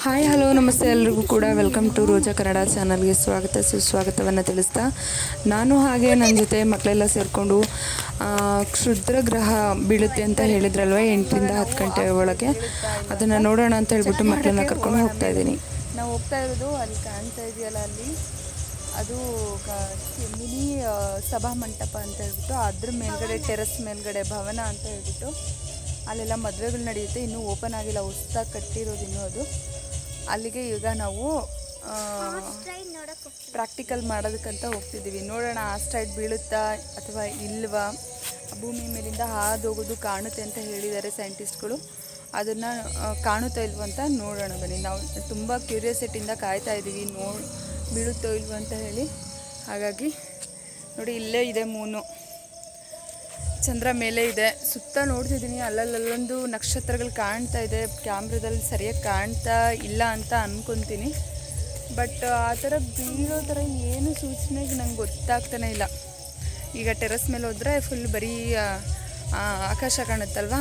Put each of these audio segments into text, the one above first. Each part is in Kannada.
ಹಾಯ್ ಹಲೋ ನಮಸ್ತೆ ಎಲ್ರಿಗೂ ಕೂಡ ವೆಲ್ಕಮ್ ಟು ರೋಜಾ ಕನ್ನಡ ಚಾನಲ್ಗೆ ಸ್ವಾಗತ ಸುಸ್ವಾಗತವನ್ನು ತಿಳಿಸ್ತಾ ನಾನು ಹಾಗೆ ನನ್ನ ಜೊತೆ ಮಕ್ಕಳೆಲ್ಲ ಸೇರಿಕೊಂಡು ಕ್ಷುದ್ರ ಗ್ರಹ ಬೀಳುತ್ತೆ ಅಂತ ಹೇಳಿದ್ರಲ್ವ 8ರಿಂದ 10 ಗಂಟೆ ಒಳಗೆ ಅದನ್ನು ನೋಡೋಣ ಅಂತ ಹೇಳ್ಬಿಟ್ಟು ಮಕ್ಕಳನ್ನ ಕರ್ಕೊಂಡು ಹೋಗ್ತಾ ಇದ್ದೀನಿ. ನಾವು ಹೋಗ್ತಾ ಇರೋದು ಅಲ್ಲಿ ಕಾಣ್ತಾ ಇದೆಯಲ್ಲ, ಅಲ್ಲಿ ಅದು ಮಿನಿ ಸಭಾ ಮಂಟಪ ಅಂತ ಹೇಳ್ಬಿಟ್ಟು ಅದ್ರ ಮೇಲ್ಗಡೆ ಟೆರಸ್ ಮೇಲ್ಗಡೆ ಭವನ ಅಂತ ಹೇಳ್ಬಿಟ್ಟು ಅಲ್ಲೆಲ್ಲ ಮದುವೆಗಳು ನಡೆಯುತ್ತೆ. ಇನ್ನೂ ಓಪನ್ ಆಗಿಲ್ಲ, ಹೊಸ್ದಾಗಿ ಕಟ್ಟಿರೋದು ಇನ್ನೂ ಅದು. ಅಲ್ಲಿಗೆ ಈಗ ನಾವು ಪ್ರಾಕ್ಟಿಕಲ್ ಮಾಡೋದಕ್ಕಂತ ಹೋಗ್ತಿದ್ದೀವಿ. ನೋಡೋಣ ಆಸ್ಟ್ರಾಯ್ಡ್ ಬೀಳುತ್ತಾ ಅಥವಾ ಇಲ್ವಾ, ಭೂಮಿ ಮೇಲಿಂದ ಹಾದೋಗೋದು ಕಾಣುತ್ತೆ ಅಂತ ಹೇಳಿದ್ದಾರೆ ಸೈಂಟಿಸ್ಟ್ಗಳು. ಅದನ್ನು ಕಾಣುತ್ತೋ ಇಲ್ವೋ ಅಂತ ನೋಡೋಣ ಬನ್ನಿ. ನಾವು ತುಂಬ ಕ್ಯೂರಿಯಾಸಿಟಿಯಿಂದ ಕಾಯ್ತಾ ಇದ್ದೀವಿ, ಬೀಳುತ್ತೋ ಇಲ್ವೋ ಅಂತ ಹೇಳಿ. ಹಾಗಾಗಿ ನೋಡಿ, ಇಲ್ಲೇ ಇದೆ ಮೂನು, ಚಂದ್ರ ಮೇಲೆ ಇದೆ. ಸುತ್ತ ನೋಡ್ತಿದ್ದೀನಿ, ಅಲ್ಲಲ್ಲೊಂದು ನಕ್ಷತ್ರಗಳು ಕಾಣ್ತಾ ಇದೆ. ಕ್ಯಾಮ್ರಾದಲ್ಲಿ ಸರಿಯಾಗಿ ಕಾಣ್ತಾ ಇಲ್ಲ ಅಂತ ಅಂದ್ಕೊತೀನಿ, ಬಟ್ ಆ ಥರ ಬೀಳೋ ಥರ ಏನು ಸೂಚನೆಗೆ ನಂಗೆ ಗೊತ್ತಾಗ್ತಾನೆ ಇಲ್ಲ. ಈಗ ಟೆರಸ್ ಮೇಲೆ ಹೋದರೆ ಫುಲ್ ಬರೀ ಆಕಾಶ ಕಾಣುತ್ತಲ್ವಾ.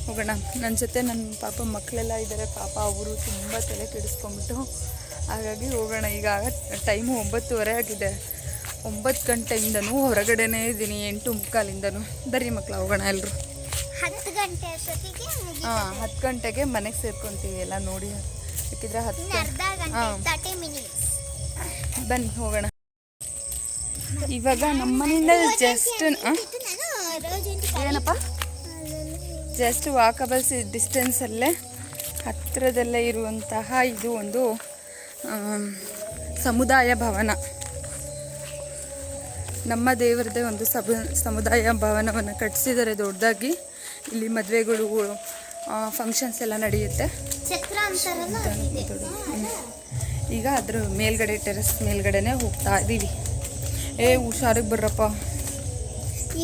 ಹೋಗೋಣ. ನನ್ನ ಜೊತೆ ನನ್ನ ಮಕ್ಕಳೆಲ್ಲ ಇದ್ದಾರೆ. ಅವರು ತುಂಬ ತಲೆ ಕೆಡಿಸ್ಕೊಂಬಿಟ್ಟು, ಹಾಗಾಗಿ ಹೋಗೋಣ. ಈಗ ಟೈಮು 9:30 ಆಗಿದೆ. 9 ಗಂಟೆಯಿಂದನೂ ಹೊರಗಡೆನೇ ಇದ್ದೀನಿ, 8:45. ಬರ್ರಿ ಮಕ್ಕಳು, ಹೋಗೋಣ ಎಲ್ಲರೂ. 10 ಗಂಟೆ ಅಷ್ಟೊತ್ತಿಗೆ 10 ಗಂಟೆಗೆ ಮನೆಗೆ ಸೇರ್ಕೊತೀವಿ ಎಲ್ಲ ನೋಡಿ. ಬೇಕಿದ್ರೆ 30 ಮಿನಿಟ್ಸ್ ಬನ್ನಿ ಹೋಗೋಣ. ಇವಾಗ ನಮ್ಮ ಮನೆಯಿಂದ ಜಸ್ಟ್ ವಾಕಬಲ್ ಡಿಸ್ಟೆನ್ಸಲ್ಲೇ ಹತ್ತಿರದಲ್ಲೇ ಇರುವಂತಹ ಇದು ಒಂದು ಸಮುದಾಯ ಭವನ. ನಮ್ಮ ದೇವರದೇ ಒಂದು ಸಮುದಾಯ ಭವನವನ್ನು ಕಟ್ಟಿಸಿದ್ದಾರೆ ದೊಡ್ಡದಾಗಿ. ಇಲ್ಲಿ ಮದುವೆಗಳು, ಫಂಕ್ಷನ್ಸ್ ಎಲ್ಲ ನಡೆಯುತ್ತೆ. ಈಗ ಅದ್ರ ಮೇಲ್ಗಡೆ, ಟೆರೆಸ್ ಮೇಲ್ಗಡೆನೆ ಹೋಗ್ತಾ ಇದ್ದೀವಿ. ಹುಷಾರಿಗೆ ಬರ್ರಪ್ಪ.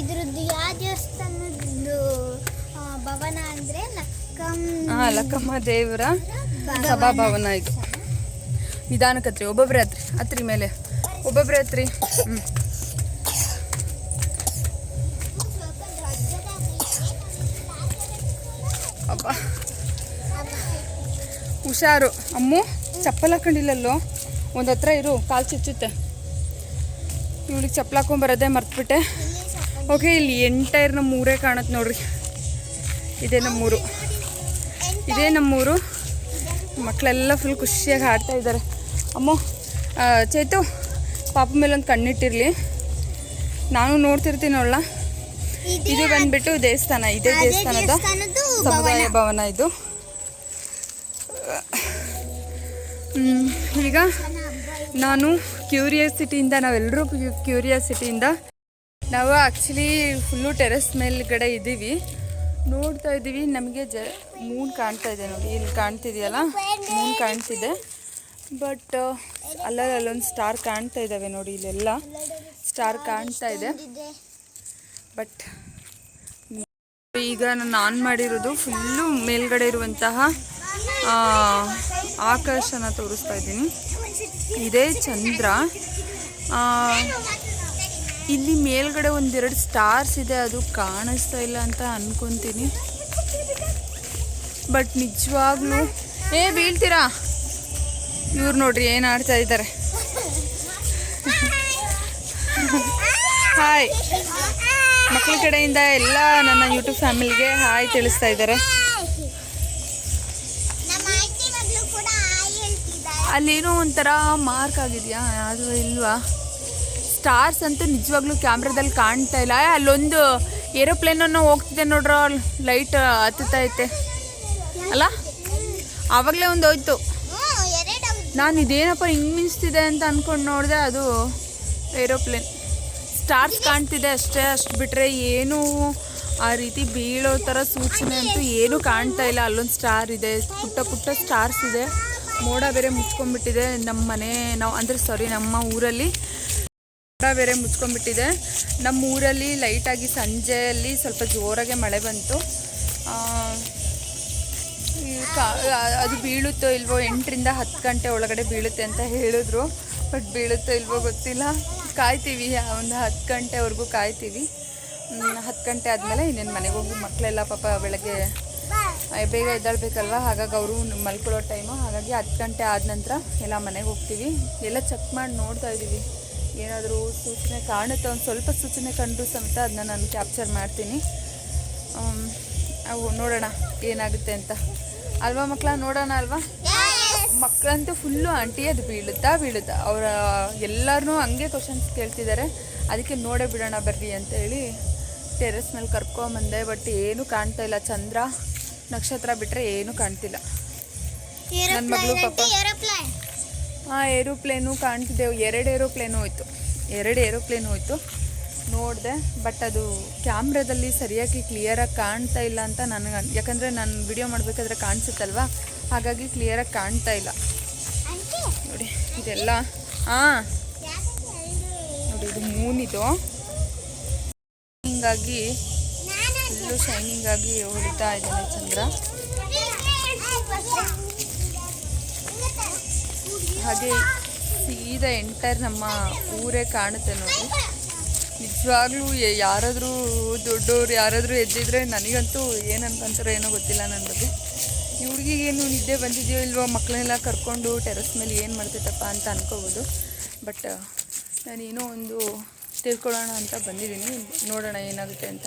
ಇದ್ರದ್ದು ಯಾವ ದೇವಸ್ಥಾನದ್ದು ಭವನ ಅಂದರೆ ಲಕ್ಕಮ್ಮ ದೇವರ ಸಭಾಭವನ ಇದು. ನಿಧಾನಕ್ಕತ್ರಿ, ಒಬ್ಬೊಬ್ಬರೇ ಹತ್ರಿ ಮೇಲೆ, ಒಬ್ಬೊಬ್ಬರೇ ಹತ್ರಿ. ಅಬ್ಬ ಹುಷಾರು. ಅಮ್ಮು ಚಪ್ಪಲ್ ಹಾಕೊಂಡಿಲ್ಲಲ್ಲೋ, ಒಂದು ಹತ್ರ ಇರು, ಕಾಲು ಚುಚ್ಚುತ್ತೆ. ಇವಳಿಗೆ ಚಪ್ಪಲ್ ಹಾಕೊಂಬರೋದೇ ಮರ್ತ್ಬಿಟ್ಟೆ. ಓಕೆ, ಇಲ್ಲಿ ಎಂಟೈರ್ ನಮ್ಮೂರೇ ಕಾಣುತ್ತೆ ನೋಡ್ರಿ. ಇದೇ ನಮ್ಮೂರು. ಮಕ್ಕಳೆಲ್ಲ ಫುಲ್ ಖುಷಿಯಾಗಿ ಆಡ್ತಾ ಇದ್ದಾರೆ. ಅಮ್ಮು, ಚೇತು ಪಾಪ ಮೇಲೊಂದು ಕಣ್ಣಿಟ್ಟಿರಲಿ, ನಾನು ನೋಡ್ತಿರ್ತೀನಿ ಅವಳ. ಇದು ಬಂದ್ಬಿಟ್ಟು ದೇವಸ್ಥಾನ, ಇದೇ ದೇವಸ್ಥಾನದ ಸಮುದಾಯ ಭವನ ಇದು. ಈಗ ನಾನು ಕ್ಯೂರಿಯಾಸಿಟಿಯಿಂದ, ನಾವೆಲ್ಲರೂ ಕ್ಯೂರಿಯಾಸಿಟಿಯಿಂದ ನಾವು ಆ್ಯಕ್ಚುಲಿ ಫುಲ್ಲು ಟೆರೆಸ್ ಮೇಲ್ಗಡೆ ಇದ್ದೀವಿ, ನೋಡ್ತಾ ಇದ್ದೀವಿ. ನಮಗೆ ಮೂನ್ ಕಾಣ್ತಾ ಇದೆ ನೋಡಿ, ಇಲ್ಲಿ ಕಾಣ್ತಿದೆಯಲ್ಲ ಮೂನ್ ಕಾಣ್ತಿದೆ. ಬಟ್ ಅಲ್ಲೊಂದು ಸ್ಟಾರ್ ಕಾಣ್ತಾ ಇದ್ದಾವೆ ನೋಡಿ, ಇಲ್ಲೆಲ್ಲ ಸ್ಟಾರ್ ಕಾಣ್ತಾ ಇದೆ. ಬಟ್ ಈಗ ನಾನು ಆನ್ ಮಾಡಿರೋದು ಫುಲ್ಲು ಮೇಲ್ಗಡೆ ಇರುವಂತಹ ಆಕಾಶನ ತೋರಿಸ್ತಾ ಇದ್ದೀನಿ. ಇದೇ ಚಂದ್ರ. ಇಲ್ಲಿ ಮೇಲ್ಗಡೆ 1-2 ಸ್ಟಾರ್ಸ್ ಇದೆ, ಅದು ಕಾಣಿಸ್ತಾ ಇಲ್ಲ ಅಂತ ಅನ್ಕೊತೀನಿ. ಬಟ್ ನಿಜವಾಗ್ಲೂ ಬೀಳ್ತೀರಾ? ಇವ್ರು ನೋಡ್ರಿ ಏನು ಆಡ್ತಾ ಇದ್ದಾರೆ. ಹಾಯ್, ಮಕ್ಕಳ ಕಡೆಯಿಂದ ಎಲ್ಲ ನನ್ನ ಯೂಟ್ಯೂಬ್ ಫ್ಯಾಮಿಲಿಗೆ ಹಾಯ್ ತಿಳಿಸ್ತಾ ಇದ್ದಾರೆ. ಅಲ್ಲೇನೋ ಒಂಥರ ಮಾರ್ಕ್ ಆಗಿದೆಯಾ, ಅದು ಇಲ್ವಾ? ಸ್ಟಾರ್ಸ್ ಅಂತೂ ನಿಜವಾಗ್ಲೂ ಕ್ಯಾಮ್ರಾದಲ್ಲಿ ಕಾಣ್ತಾ ಇಲ್ಲ. ಅಲ್ಲೊಂದು ಏರೋಪ್ಲೇನನ್ನು ಹೋಗ್ತಿದೆ ನೋಡ್ರ, ಲೈಟ್ ಹತ್ತೈತೆ ಅಲ್ಲ, ಆವಾಗಲೇ ಒಂದು ಹೋಯ್ತು. ನಾನು ಇದೇನಪ್ಪ ಹಿಂಗೆ ಮಿಂಚ್ತಿದೆ ಅಂತ ಅಂದ್ಕೊಂಡು ನೋಡಿದೆ, ಅದು ಏರೋಪ್ಲೇನ್. ಸ್ಟಾರ್ಸ್ ಕಾಣ್ತಿದೆ ಅಷ್ಟೇ, ಅಷ್ಟು ಬಿಟ್ಟರೆ ಏನೂ ಆ ರೀತಿ ಬೀಳೋ ಥರ ಸೂಚನೆ ಅಂತೂ ಏನೂ ಕಾಣ್ತಾ ಇಲ್ಲ. ಅಲ್ಲೊಂದು ಸ್ಟಾರ್ ಇದೆ, ಪುಟ್ಟ ಸ್ಟಾರ್ಸ್ ಇದೆ. ಮೋಡ ಬೇರೆ ಮುಚ್ಕೊಂಡ್ಬಿಟ್ಟಿದೆ ನಮ್ಮ ಊರಲ್ಲಿ ಮೋಡ ಬೇರೆ ಮುಚ್ಕೊಂಡ್ಬಿಟ್ಟಿದೆ. ನಮ್ಮ ಊರಲ್ಲಿ ಲೈಟಾಗಿ ಸಂಜೆಯಲ್ಲಿ ಸ್ವಲ್ಪ ಜೋರಾಗೆ ಮಳೆ ಬಂತು. ಅದು ಬೀಳುತ್ತೋ ಇಲ್ವೋ, 8ರಿಂದ 10 ಗಂಟೆ ಒಳಗಡೆ ಬೀಳುತ್ತೆ ಅಂತ ಹೇಳಿದ್ರು. ಬಟ್ ಬೀಳುತ್ತೋ ಇಲ್ವೋ ಗೊತ್ತಿಲ್ಲ. ಕಾಯ್ತೀವಿ, ಒಂದು 10 ಗಂಟೆವರೆಗೂ ಕಾಯ್ತೀವಿ. 10 ಗಂಟೆ ಆದಮೇಲೆ ಇನ್ನೇನು ಮನೆಗೆ ಹೋಗಿ ಮಕ್ಕಳೆಲ್ಲ ಪಾಪ ಬೆಳಗ್ಗೆ ಬೇಗ ಎದ್ದೇಳಬೇಕಲ್ವ, ಹಾಗಾಗಿ ಅವರು ಮಲ್ಕೊಳ್ಳೋ ಟೈಮು. ಹಾಗಾಗಿ 10 ಗಂಟೆ ಆದ ನಂತರ ಎಲ್ಲ ಮನೆಗೆ ಹೋಗ್ತೀವಿ. ಎಲ್ಲ ಚೆಕ್ ಮಾಡಿ ನೋಡ್ತಾ ಇದ್ದೀವಿ, ಏನಾದರೂ ಸೂಚನೆ ಕಾಣುತ್ತೆ. ಒಂದು ಸ್ವಲ್ಪ ಸೂಚನೆ ಕಂಡು ಸಮೇತ ಅದನ್ನ ನಾನು ಕ್ಯಾಪ್ಚರ್ ಮಾಡ್ತೀನಿ. ಅವು ನೋಡೋಣ ಏನಾಗುತ್ತೆ ಅಂತ ಅಲ್ವಾ ಮಕ್ಕಳ, ನೋಡೋಣ ಅಲ್ವಾ. ಮಕ್ಕಳಂತೂ ಫುಲ್ಲು ಆಂಟಿ ಅದು ಬೀಳುತ್ತಾ ಅವರ ಎಲ್ಲರೂ ಹಂಗೆ ಕ್ವಶನ್ಸ್ ಕೇಳ್ತಿದ್ದಾರೆ. ಅದಕ್ಕೆ ನೋಡೇ ಬಿಡೋಣ ಬರ್ರಿ ಅಂತೇಳಿ ಟೆರೆಸ್ ಮೇಲೆ ಕರ್ಕೊಂಬಂದೆ. ಬಟ್ ಏನೂ ಕಾಣ್ತಾ ಇಲ್ಲ, ಚಂದ್ರ ನಕ್ಷತ್ರ ಬಿಟ್ಟರೆ ಏನೂ ಕಾಣ್ತಿಲ್ಲ. ನನ್ನ ಮಗಳು ಪಾಪ ಏರೋಪ್ಲೇನು ಕಾಣ್ತಿದ್ದೆ. 2 ಏರೋಪ್ಲೇನು ಹೋಯ್ತು ನೋಡಿದೆ. ಬಟ್ ಅದು ಕ್ಯಾಮ್ರಾದಲ್ಲಿ ಸರಿಯಾಗಿ ಕ್ಲಿಯರಾಗಿ ಕಾಣ್ತಾ ಇಲ್ಲ ಅಂತ ನನಗೆ, ಯಾಕಂದರೆ ನಾನು ವಿಡಿಯೋ ಮಾಡಬೇಕಾದ್ರೆ ಕಾಣಿಸುತ್ತಲ್ವ, ಹಾಗಾಗಿ ಕ್ಲಿಯರಾಗಿ ಕಾಣ್ತಾ ಇಲ್ಲ. ನೋಡಿ ಇದೆಲ್ಲ ನೋಡಿ ಇದು ಮೂನಿದು ಹಿಂಗಾಗಿ ಫುಲ್ಲು ಶೈನಿಂಗ್ ಆಗಿ ಹೊಳಿತಾ ಇದ್ದಾನೆ ಚಂದ್ರ. ಹಾಗೆ ಸೀದಾ ಎಂಟೈರ್ ನಮ್ಮ ಊರೇ ಕಾಣುತ್ತೆ ನೋಡಿ. ನಿಜವಾಗ್ಲೂ ಯಾರಾದರೂ ದೊಡ್ಡವ್ರು ಯಾರಾದರೂ ಎದ್ದಿದ್ರೆ ನನಗಂತೂ ಏನು ಅನ್ಕೊಂತಾರೋ ಏನೋ ಗೊತ್ತಿಲ್ಲ ನನ್ನ ಬಗ್ಗೆ. ಈ ಹುಡುಗಿಗೇನು ನಿದ್ದೆ ಬಂದಿದೆಯೋ ಇಲ್ವೋ, ಮಕ್ಕಳನ್ನೆಲ್ಲ ಕರ್ಕೊಂಡು ಟೆರೆಸ್ ಮೇಲೆ ಏನು ಮಾಡ್ತೈತಪ್ಪ ಅಂತ ಅನ್ಕೋಬೋದು. ಬಟ್ ನಾನೇನೋ ಒಂದು ತಿಳ್ಕೊಳ್ಳೋಣ ಅಂತ ಬಂದಿದ್ದೀನಿ, ನೋಡೋಣ ಏನಾಗುತ್ತೆ ಅಂತ.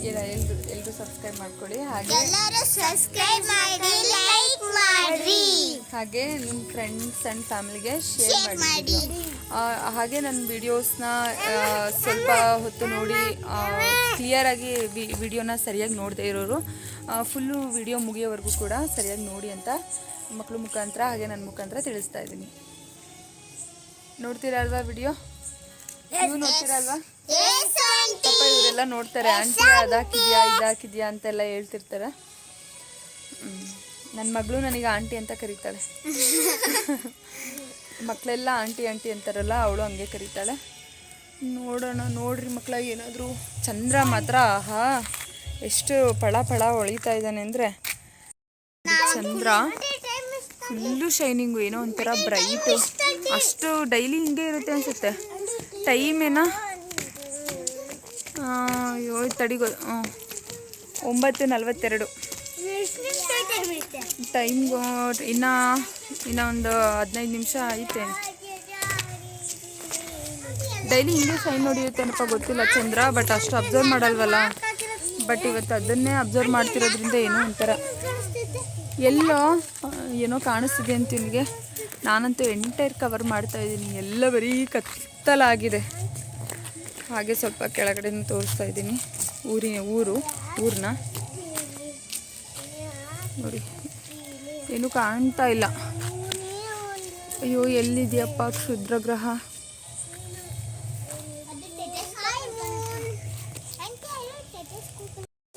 ಎಲ್ಲರೂ ಸಬ್ಸ್ಕ್ರೈಬ್ ಮಾಡ್ಕೊಳ್ಳಿ, ಹಾಗೆ ನಿಮ್ಮ ಫ್ರೆಂಡ್ಸ್ ಆ್ಯಂಡ್ ಫ್ಯಾಮಿಲಿಗೆ ಶೇರ್ ಮಾಡಿ. ಹಾಗೆ ನನ್ನ ವಿಡಿಯೋಸ್ನ ಸ್ವಲ್ಪ ಹೊತ್ತು ನೋಡಿ ಕ್ಲಿಯರಾಗಿ ವಿಡಿಯೋನ ಸರಿಯಾಗಿ ನೋಡದೇ ಇರೋರು ಫುಲ್ಲು ವಿಡಿಯೋ ಮುಗಿಯೋವರೆಗೂ ಕೂಡ ಸರಿಯಾಗಿ ನೋಡಿ ಅಂತ ಮಕ್ಕಳು ಮುಖಾಂತರ ಹಾಗೆ ನನ್ನ ಮುಖಾಂತರ ತಿಳಿಸ್ತಾ ಇದ್ದೀನಿ. ನೋಡ್ತೀರಾ ಅಲ್ವಾ ವಿಡಿಯೋ? ನೀವು ನೋಡ್ತೀರಾ ಅಲ್ವಾ? ಪಾಪ ಇವರೆಲ್ಲ ನೋಡ್ತಾರೆ, ಆಂಟಿ ಅದಾಕಿದ್ಯಾ ಅಂತೆಲ್ಲ ಹೇಳ್ತಿರ್ತಾರೆ. ನನ್ನ ಮಗಳು ನನಗೆ ಆಂಟಿ ಅಂತ ಕರೀತಾಳೆ. ಮಕ್ಕಳೆಲ್ಲ ಆಂಟಿ ಅಂತಾರಲ್ಲ, ಅವಳು ಹಂಗೆ ಕರೀತಾಳೆ. ನೋಡೋಣ ನೋಡ್ರಿ ಮಕ್ಕಳ, ಏನಾದರೂ ಚಂದ್ರ ಮಾತ್ರ ಎಷ್ಟು ಪಳ ಹೊಳಿತಾ ಇದ್ದಾನೆ ಅಂದರೆ, ಚಂದ್ರ ಫುಲ್ಲು ಶೈನಿಂಗು, ಏನೋ ಒಂಥರ ಬ್ರೈಟು. ಅಷ್ಟು ಡೈಲಿ ಹಿಂಗೆ ಇರುತ್ತೆ ಅನಿಸುತ್ತೆ. ಟೈಮ್ ಏನೋ ತಡಿಗೋ 9:42 ಟೈಮ್ಗೂ ಇನ್ನೂ ಒಂದು 15 ನಿಮಿಷ ಐತೆ. ಡೈಲಿ ಹಿಂಗೆ ಶೈನ್ ಹೊಡಿಯುತ್ತೇನಪ್ಪ ಗೊತ್ತಿಲ್ಲ ಚಂದ್ರ, ಬಟ್ ಅಷ್ಟು ಅಬ್ಸರ್ವ್ ಮಾಡಲ್ವಲ್ಲ. ಬಟ್ ಇವತ್ತು ಅದನ್ನೇ ಅಬ್ಸರ್ವ್ ಮಾಡ್ತಿರೋದ್ರಿಂದ ಏನೋ ಒಂಥರ ಎಲ್ಲೋ ಏನೋ ಕಾಣಿಸ್ತಿದೆ ಅಂತ ನಿಮಗೆ. ನಾನಂತೂ ಎಂಟೈರ್ ಕವರ್ ಮಾಡ್ತಾಯಿದ್ದೀನಿ, ಎಲ್ಲ ಬರೀ ಕತ್ತಲಾಗಿದೆ. ಹಾಗೆ ಸ್ವಲ್ಪ ಕೆಳಗಡೆ ತೋರಿಸ್ತಾ ಇದ್ದೀನಿ ಊರನ್ನ ನೋಡಿ, ಏನೂ ಕಾಣ್ತಾ ಇಲ್ಲ. ಅಯ್ಯೋ ಎಲ್ಲಿದೆಯಪ್ಪ ಕ್ಷುದ್ರ ಗ್ರಹ?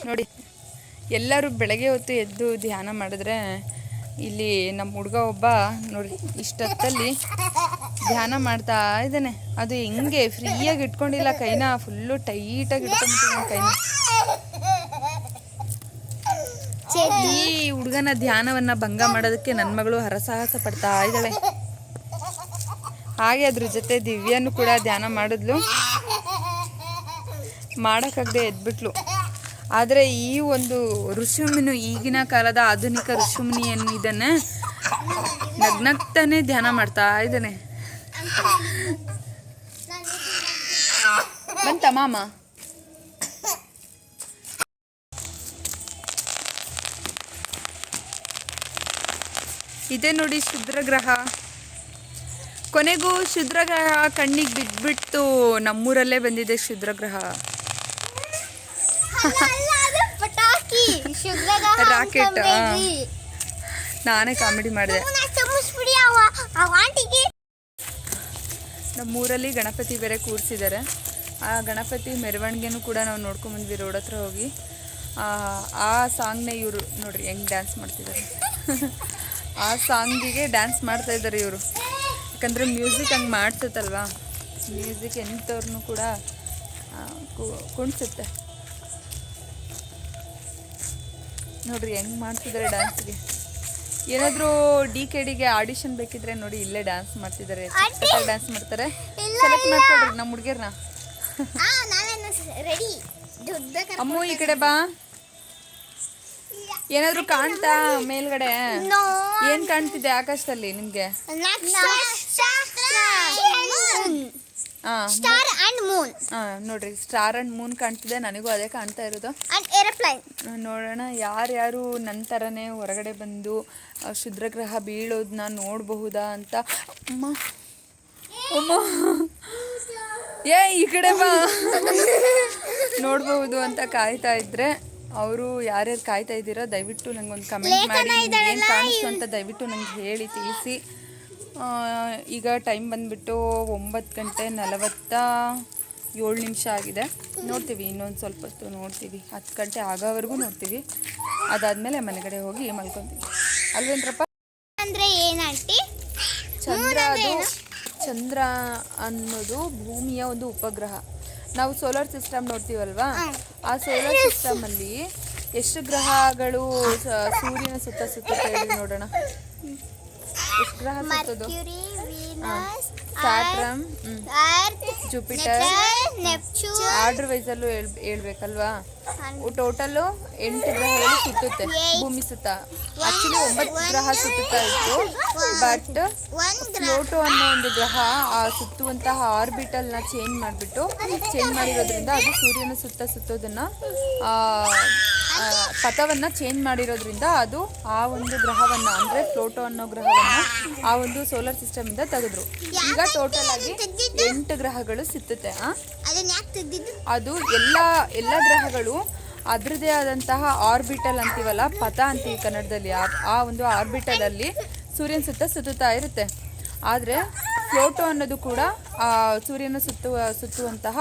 ನೋಡಿ ಎಲ್ಲರೂ ಬೆಳಗ್ಗೆ ಹೊತ್ತು ಎದ್ದು ಧ್ಯಾನ ಮಾಡಿದ್ರೆ, ಇಲ್ಲಿ ನಮ್ಮ ಹುಡುಗ ಒಬ್ಬ ನೋಡಿ ಇಷ್ಟೊತ್ತಲ್ಲಿ ಧ್ಯಾನ ಮಾಡ್ತಾ ಇದ್ದಾನೆ. ಅದು ಹೆಂಗೆ ಫ್ರೀಯಾಗಿ ಇಟ್ಕೊಂಡಿಲ್ಲ ಕೈನ, ಫುಲ್ಲು ಟೈಟಾಗಿ ಇಟ್ಕೊಂಡ್ಬಿಟ್ಟಿದ್ದಾನೆ ಕೈನ. ಈ ಹುಡುಗನ ಧ್ಯಾನವನ್ನು ಭಂಗ ಮಾಡೋದಕ್ಕೆ ನನ್ನ ಮಗಳು ಹರಸಾಹಸ ಪಡ್ತಾ ಇದ್ದಾಳೆ. ಹಾಗೆ ಅದ್ರ ಜೊತೆ ದಿವ್ಯನೂ ಕೂಡ ಧ್ಯಾನ ಮಾಡಿದ್ಲು, ಮಾಡೋಕ್ಕಾಗದೆ ಎದ್ಬಿಟ್ಲು. ಆದರೆ ಈ ಒಂದು ಋಷಿಮುನಿ, ಈಗಿನ ಕಾಲದ ಆಧುನಿಕ ಋಷಿಮುನಿಯನ್ನು ಇದನ್ನು ನಗ್ನಗ್ತಾನೆ ಧ್ಯಾನ ಮಾಡ್ತಾ ಇದ್ದಾನೆ. ಬಂತ ಮಾಮ? ಇದೇ ನೋಡಿ ಕ್ಷುದ್ರಗ್ರಹ. ಕೊನೆಗೂ ಕ್ಷುದ್ರಗ್ರಹ ಕಣ್ಣಿಗೆ ಬಿದ್ದುಬಿಟ್ಟು. ನಮ್ಮೂರಲ್ಲೇ ಬಂದಿದೆ ಕ್ಷುದ್ರಗ್ರಹ. ರಾಕೆಟ್. ನಾನೇ ಕಾಮಿಡಿ ಮಾಡಿದೆ. ನಮ್ಮೂರಲ್ಲಿ ಗಣಪತಿ ಬೇರೆ ಕೂರಿಸಿದ್ದಾರೆ. ಆ ಗಣಪತಿ ಮೆರವಣಿಗೆನೂ ಕೂಡ ನಾವು ನೋಡ್ಕೊಂಬಂದ್ವಿ ರೋಡ್ ಹತ್ರ ಹೋಗಿ. ಆ ಸಾಂಗ್ನೇ ಇವರು ನೋಡ್ರಿ ಹೆಂಗೆ ಡ್ಯಾನ್ಸ್ ಮಾಡ್ತಿದ್ದಾರೆ. ಆ ಸಾಂಗಿಗೆ ಡ್ಯಾನ್ಸ್ ಮಾಡ್ತಾಯಿದ್ದಾರೆ ಇವರು, ಯಾಕಂದರೆ ಮ್ಯೂಸಿಕ್ ಹಂಗೆ ಮಾಡ್ಸುತ್ತಲ್ವ. ಮ್ಯೂಸಿಕ್ ಎಂಥವ್ರನ್ನೂ ಕೂಡ ಕುಣಿಸುತ್ತೆ. ನೋಡ್ರಿ ಹೆಂಗೆ ಮಾಡ್ತಿದ್ದಾರೆ ಡ್ಯಾನ್ಸ್ಗೆ. ಏನಾದರೂ DKDಗೆ ಆಡಿಷನ್ ಬೇಕಿದ್ರೆ ನೋಡಿ ಇಲ್ಲೇ ಡ್ಯಾನ್ಸ್ ಮಾಡ್ತಿದ್ದಾರೆ. ಡ್ಯಾನ್ಸ್ ಮಾಡ್ತಾರೆ. ಸೆಲೆಕ್ಟ್ ಮಾಡ್ಕೊಡ್ರಿ ನಮ್ಮ ಹುಡುಗಿಯರ್ನ. ನಾವೇನು ರೆಡಿ ಅಮ್ಮು ಈ ಕಡೆ ಬಾ. ಏನಾದ್ರು ಕಾಣ್ತಾ ಮೇಲ್ಗಡೆ? ಏನ್ ಕಾಣ್ತಿದೆ ಆಕಾಶದಲ್ಲಿ ನಿಮ್ಗೆ? Star and Moon. ನೋಡ್ರಿ, ಸ್ಟಾರ್ ಅಂಡ್ ಮೂನ್ ಕಾಣ್ತಿದೆ. ನನಗೂ ಅದೇ ಕಾಣ್ತಾ ಇರೋದು. And aeroplane. ನೋಡೋಣ ಯಾರ್ಯಾರು ನನ್ನ ಥರನೇ ಹೊರಗಡೆ ಬಂದು ಕ್ಷುದ್ರಗ್ರಹ ಬೀಳೋದನ್ನ ನೋಡಬಹುದಾ ಅಂತ. ಅಮ್ಮ ಅಮ್ಮ ಏ ಈ ಕಡೆ ಬಾ. ನೋಡಬಹುದು ಅಂತ ಕಾಯ್ತಾ ಇದ್ರೆ ಅವರು ಯಾರ್ಯಾರು ಕಾಯ್ತಾ ಇದ್ದೀರಾ ದಯವಿಟ್ಟು ನಂಗೊಂದು ಕಮೆಂಟ್ ಮಾಡಿ. ಏನು ಕಾಣಿಸ್ತು ಅಂತ ದಯವಿಟ್ಟು ನಂಗೆ ಹೇಳಿ ತಿಳಿಸಿ. ಈಗ ಟೈಮ್ ಬಂದುಬಿಟ್ಟು 9:47 ಆಗಿದೆ. ನೋಡ್ತೀವಿ, ಇನ್ನೊಂದು ಸ್ವಲ್ಪ ಹೊತ್ತು ನೋಡ್ತೀವಿ. 10 ಗಂಟೆ ಆಗೋವರೆಗೂ ನೋಡ್ತೀವಿ. ಅದಾದಮೇಲೆ ಮನೆಗಡೆ ಹೋಗಿ ಮಲ್ಕೊತೀವಿ ಅಲ್ವೇನ್ರಪ್ಪ? ಅಂದ್ರೆ ಏನಂಟಿ? ಚಂದ್ರ ಅನ್ನೋದು ಭೂಮಿಯ ಒಂದು ಉಪಗ್ರಹ. ನಾವು ಸೋಲಾರ್ ಸಿಸ್ಟಮ್ ನೋಡ್ತೀವಲ್ವಾ, ಆ ಸೋಲಾರ್ ಸಿಸ್ಟಮಲ್ಲಿ ಎಷ್ಟು ಗ್ರಹಗಳು ಸೂರ್ಯನ ಸುತ್ತ ಹೇಳಿ ನೋಡೋಣ. ಎಷ್ಟು ಗ್ರಹ ಸುತ್ತೋದು? Saturn, Jupiter, Neptune. ಆರ್ಡರ್ ವೈಸಲ್ಲೂ ಹೇಳ್ಬೇಕಲ್ವಾ? ಟೋಟಲ್ 8 ಗ್ರಹಗಳು ಸುತ್ತುತ್ತೆ ಭೂಮಿ ಸುತ್ತ. ಆಕ್ಚುಲಿ 9 ಗ್ರಹ ಸುತ್ತುತ್ತಾ ಇತ್ತು. ಬಟ್ ಪ್ಲೂಟೋ ಅನ್ನೋ ಒಂದು ಗ್ರಹ ಆ ಸುತ್ತುವಂತಹ ಆರ್ಬಿಟಲ್ನ ಚೇಂಜ್ ಮಾಡಿರೋದ್ರಿಂದ ಅದು ಸೂರ್ಯನ ಸುತ್ತೋದನ್ನ ಪಥವನ್ನು ಚೇಂಜ್ ಮಾಡಿರೋದ್ರಿಂದ ಅದು ಆ ಒಂದು ಗ್ರಹವನ್ನು ಅಂದರೆ ಪ್ಲೂಟೋ ಅನ್ನೋ ಗ್ರಹವನ್ನು ಆ ಒಂದು ಸೋಲಾರ್ ಸಿಸ್ಟಮಿಂದ ತೆಗೆದ್ರು. ಈಗ ಟೋಟಲ್ ಆಗಿ 8 ಗ್ರಹಗಳು ಸುತ್ತುತ್ತೆ. ಅದು ಎಲ್ಲ ಗ್ರಹಗಳು ಅದರದೇ ಆದಂತಹ ಆರ್ಬಿಟಲ್ ಅಂತೀವಲ್ಲ, ಪಥ ಅಂತೀವಿ ಕನ್ನಡದಲ್ಲಿ. ಆ ಒಂದು ಆರ್ಬಿಟಲಲ್ಲಿ ಸೂರ್ಯನ ಸುತ್ತುತ್ತಾ ಇರುತ್ತೆ. ಆದರೆ ಪ್ಲೂಟೋ ಅನ್ನೋದು ಕೂಡ ಸೂರ್ಯನ ಸುತ್ತುವಂತಹ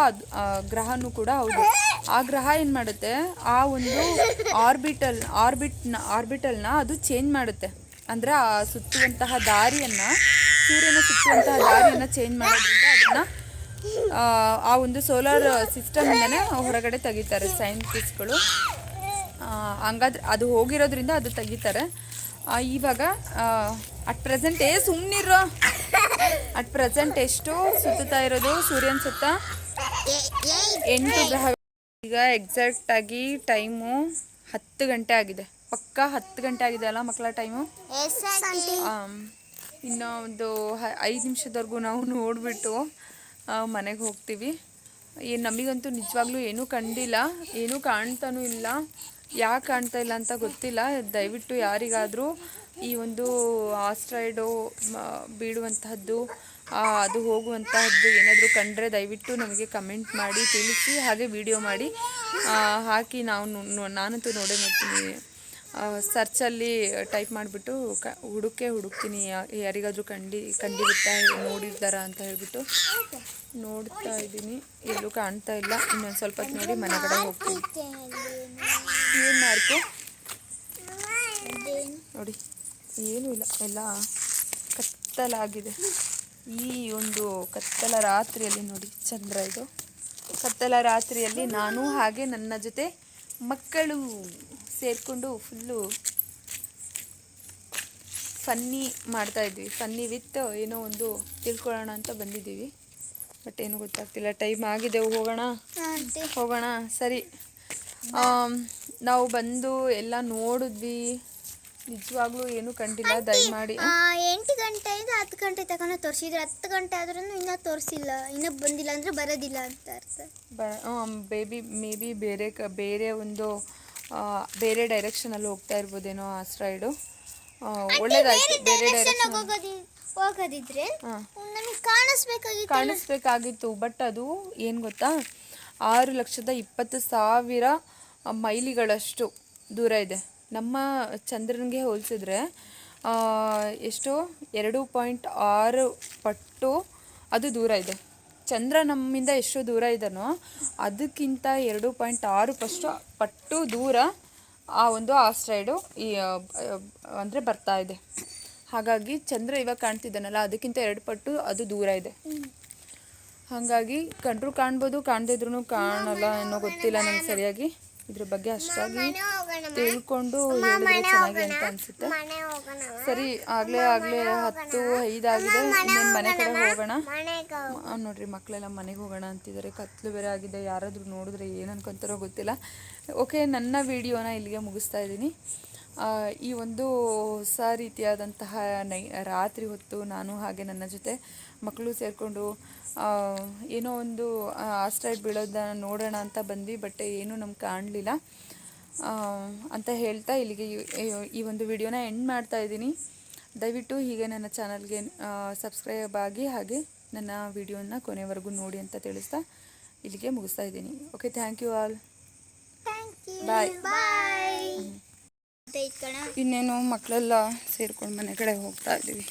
ಗ್ರಹನೂ ಕೂಡ ಹೌದು. ಆ ಗ್ರಹ ಏನು ಮಾಡುತ್ತೆ, ಆ ಒಂದು ಆರ್ಬಿಟಲ್ನ ಅದು ಚೇಂಜ್ ಮಾಡುತ್ತೆ. ಅಂದರೆ ಆ ಸುತ್ತುವಂತಹ ದಾರಿಯನ್ನು, ಸೂರ್ಯನ ಸುತ್ತುವಂತಹ ದಾರಿಯನ್ನು ಚೇಂಜ್ ಮಾಡೋದ್ರಿಂದ ಅದನ್ನು ಆ ಒಂದು ಸೋಲಾರ್ ಸಿಸ್ಟಮಿಂದನೇ ಹೊರಗಡೆ ತೆಗಿತಾರೆ ಸೈಂಟಿಸ್ಟ್ಗಳು. ಹಂಗಾದ್ರೆ ಅದು ಹೋಗಿರೋದ್ರಿಂದ ಅದು ತೆಗಿತಾರೆ. ಇವಾಗ ಅಟ್ ಪ್ರೆಸೆಂಟ್ ಎಷ್ಟು ಸುತ್ತುತ್ತಾ ಇರೋದು ಸೂರ್ಯನ ಸುತ್ತ? 8 ಗ್ರಹ. ಈಗ ಎಕ್ಸಾಕ್ಟಾಗಿ ಟೈಮು 10 ಗಂಟೆ ಆಗಿದೆ. ಪಕ್ಕಾ 10 ಗಂಟೆ ಆಗಿದೆ ಅಲ್ಲ ಮಕ್ಕಳ ಟೈಮು? ಇನ್ನೂ ಒಂದು 5 ನಿಮಿಷದವರೆಗೂ ನಾವು ನೋಡಿಬಿಟ್ಟು ಮನೆಗೆ ಹೋಗ್ತೀವಿ. ನಮಗಂತೂ ನಿಜವಾಗ್ಲೂ ಏನೂ ಕಂಡಿಲ್ಲ, ಏನೂ ಕಾಣ್ತಾನೂ ಇಲ್ಲ. ಯಾಕೆ ಕಾಣ್ತಾ ಇಲ್ಲ ಅಂತ ಗೊತ್ತಿಲ್ಲ. ದಯವಿಟ್ಟು ಯಾರಿಗಾದರೂ ಈ ಒಂದು ಆಸ್ಟ್ರಾಯ್ಡು ಬೀಳುವಂತಹದ್ದು, ಅದು ಹೋಗುವಂತಹದ್ದು ಏನಾದರೂ ಕಂಡ್ರೆ ದಯವಿಟ್ಟು ನಮಗೆ ಕಮೆಂಟ್ ಮಾಡಿ ತಿಳಿಸಿ. ಹಾಗೆ ವಿಡಿಯೋ ಮಾಡಿ ಹಾಕಿ. ನಾನಂತೂ ನೋಡೇ ನೋಡ್ತೀನಿ. ಸರ್ಚಲ್ಲಿ ಟೈಪ್ ಮಾಡಿಬಿಟ್ಟು ಹುಡುಕ್ತೀನಿ ಯಾರಿಗಾದರೂ ಕಂಡಿರುತ್ತಾ, ನೋಡಿದ್ದಾರಾ ಅಂತ ಹೇಳ್ಬಿಟ್ಟು ನೋಡ್ತಾ ಇದ್ದೀನಿ. ಎಲ್ಲೂ ಕಾಣ್ತಾ ಇಲ್ಲ. ಇನ್ನೊಂದು ಸ್ವಲ್ಪ ಹೊತ್ತು ನೋಡಿ ಮನೆಗಡೆ ಹೋಗ್ತೀನಿ. ಏನು ಮಾರ್ಕು ನೋಡಿ, ಏನೂ ಇಲ್ಲ, ಎಲ್ಲ ಕತ್ತಲಾಗಿದೆ. ಈ ಒಂದು ಕತ್ತಲ ರಾತ್ರಿಯಲ್ಲಿ ನೋಡಿ ಚಂದ್ರ, ಇದು ಕತ್ತಲ ರಾತ್ರಿಯಲ್ಲಿ ನಾನು ಹಾಗೆ ನನ್ನ ಜೊತೆ ಮಕ್ಕಳು ಸೇರಿಕೊಂಡು ಫುಲ್ಲು ಫನ್ನಿ ಮಾಡ್ತಾಯಿದ್ವಿ. ಫನ್ನಿ ವಿತ್ ಏನೋ ಒಂದು ತಿಳ್ಕೊಳ್ಳೋಣ ಅಂತ ಬಂದಿದ್ದೀವಿ. ಬಟ್ ಏನು ಗೊತ್ತಾಗ್ತಿಲ್ಲ. ಟೈಮ್ ಆಗಿದೆ, ಹೋಗೋಣ ಸರಿ. ನಾವು ಬಂದು ಎಲ್ಲ ನೋಡಿದ್ವಿ. ನಿಜವಾಗ್ಲೂ ಏನೂ ಕಂಡಿಲ್ಲ. ದಯಮಾಡಿ 8 ಗಂಟೆಯಿಂದ 10 ಗಂಟೆ ತನಕ ತೋರಿಸಿದ್ರೆ 10 ಗಂಟೆ ಆದ್ರೂ ಇನ್ನೂ ತೋರಿಸಿಲ್ಲ, ಇನ್ನೂ ಬಂದಿಲ್ಲ ಅಂದರೆ ಬರೋದಿಲ್ಲ ಅಂತ ಅರ್ಥ. ಮೇ ಬಿ ಬೇರೆ ಒಂದು ಬೇರೆ ಡೈರೆಕ್ಷನಲ್ಲಿ ಹೋಗ್ತಾ ಇರ್ಬೋದೇನೋ ಆಸ್ಟ್ರಾಯ್ಡು. ಒಳ್ಳೇದಾಯ್ತು. ಬೇರೆ ಡೈರೆಕ್ಷನ್ ಹೋಗೋದಿದ್ರೆ ನಮಗೆ ಕಾಣಿಸ್ಬೇಕಾಗಿತ್ತು. ಬಟ್ ಅದು ಏನು ಗೊತ್ತಾ, 6,20,000 ಮೈಲಿಗಳಷ್ಟು ದೂರ ಇದೆ. ನಮ್ಮ ಚಂದ್ರನಿಗೆ ಹೋಲಿಸಿದ್ರೆ ಎಷ್ಟು 2.6 ಪಟ್ಟು ಅದು ದೂರ ಇದೆ. ಚಂದ್ರ ನಮ್ಮಿಂದ ಎಷ್ಟು ದೂರ ಇದೆನೋ ಅದಕ್ಕಿಂತ 2.6 ಪಟ್ಟು ದೂರ ಆ ಒಂದು ಆಸ್ಟ್ರಾಯ್ಡು ಅಂದರೆ ಬರ್ತಾ ಇದೆ. ಹಾಗಾಗಿ ಚಂದ್ರ ಇವಾಗ ಕಾಣ್ತಿದ್ದಾನಲ್ಲ, ಅದಕ್ಕಿಂತ 2 ಪಟ್ಟು ಅದು ದೂರ ಇದೆ. ಹಾಗಾಗಿ ಕಂಡ್ರೂ ಕಾಣ್ಬೋದು, ಕಾಣದಿದ್ರೂ ಕಾಣಲ್ಲ, ಏನೋ ಗೊತ್ತಿಲ್ಲ ನನಗೆ ಸರಿಯಾಗಿ ಇದ್ರ ಬಗ್ಗೆ ಅಷ್ಟಾಗಿ ತಿಳ್ಕೊಂಡು ಹೇಳಿದ್ರೆ ಚೆನ್ನಾಗಿ ಅಂತ ಅನ್ಸುತ್ತೆ. ಸರಿ, ಆಗ್ಲೇ 10:05 ಆಗಿದೆ. ಇನ್ನೇನು ಮನೆ ಕಡೆ ಹೋಗೋಣ. ನೋಡ್ರಿ, ಮಕ್ಕಳೆಲ್ಲ ಮನೆಗೆ ಹೋಗೋಣ ಅಂತಿದ್ದಾರೆ. ಕತ್ಲು ಬೇರೆ ಆಗಿದೆ. ಯಾರಾದರೂ ನೋಡಿದ್ರೆ ಏನು ಅನ್ಕೊಂತಾರೋ ಗೊತ್ತಿಲ್ಲ. ಓಕೆ, ನನ್ನ ವಿಡಿಯೋನ ಇಲ್ಲಿಗೆ ಮುಗಿಸ್ತಾ ಇದ್ದೀನಿ. ಈ ಒಂದು ಹೊಸ ರೀತಿಯಾದಂತಹ ರಾತ್ರಿ ಹೊತ್ತು ನಾನು ಹಾಗೆ ನನ್ನ ಜೊತೆ ಮಕ್ಕಳು ಸೇರಿಕೊಂಡು ಏನೋ ಒಂದು ಆಸ್ಟ್ರೈಡ್ ಬೀಳೋದನ್ನ ನೋಡೋಣ ಅಂತ ಬಂದ್ವಿ. ಬಟ್ ಏನೂ ನಮ್ಗೆ ಕಾಣಲಿಲ್ಲ ಅಂತ ಹೇಳ್ತಾ ಇಲ್ಲಿಗೆ ಈ ಒಂದು ವಿಡಿಯೋನ ಎಂಡ್ ಮಾಡ್ತಾ ಇದ್ದೀನಿ. ದಯವಿಟ್ಟು ಹೀಗೆ ನನ್ನ ಚಾನಲ್ಗೆ ಸಬ್ಸ್ಕ್ರೈಬ್ ಆಗಿ ಹಾಗೆ ನನ್ನ ವಿಡಿಯೋನ ಕೊನೆವರೆಗೂ ನೋಡಿ ಅಂತ ತಿಳಿಸ್ತಾ ಇಲ್ಲಿಗೆ ಮುಗಿಸ್ತಾ ಇದ್ದೀನಿ. Okay, thank you all. Bye. ಇನ್ನೇನು ಮಕ್ಕಳೆಲ್ಲ ಸೇರ್ಕೊಂಡು ಮನೆ ಕಡೆ ಹೋಗ್ತಾ ಇದ್ದೀವಿ.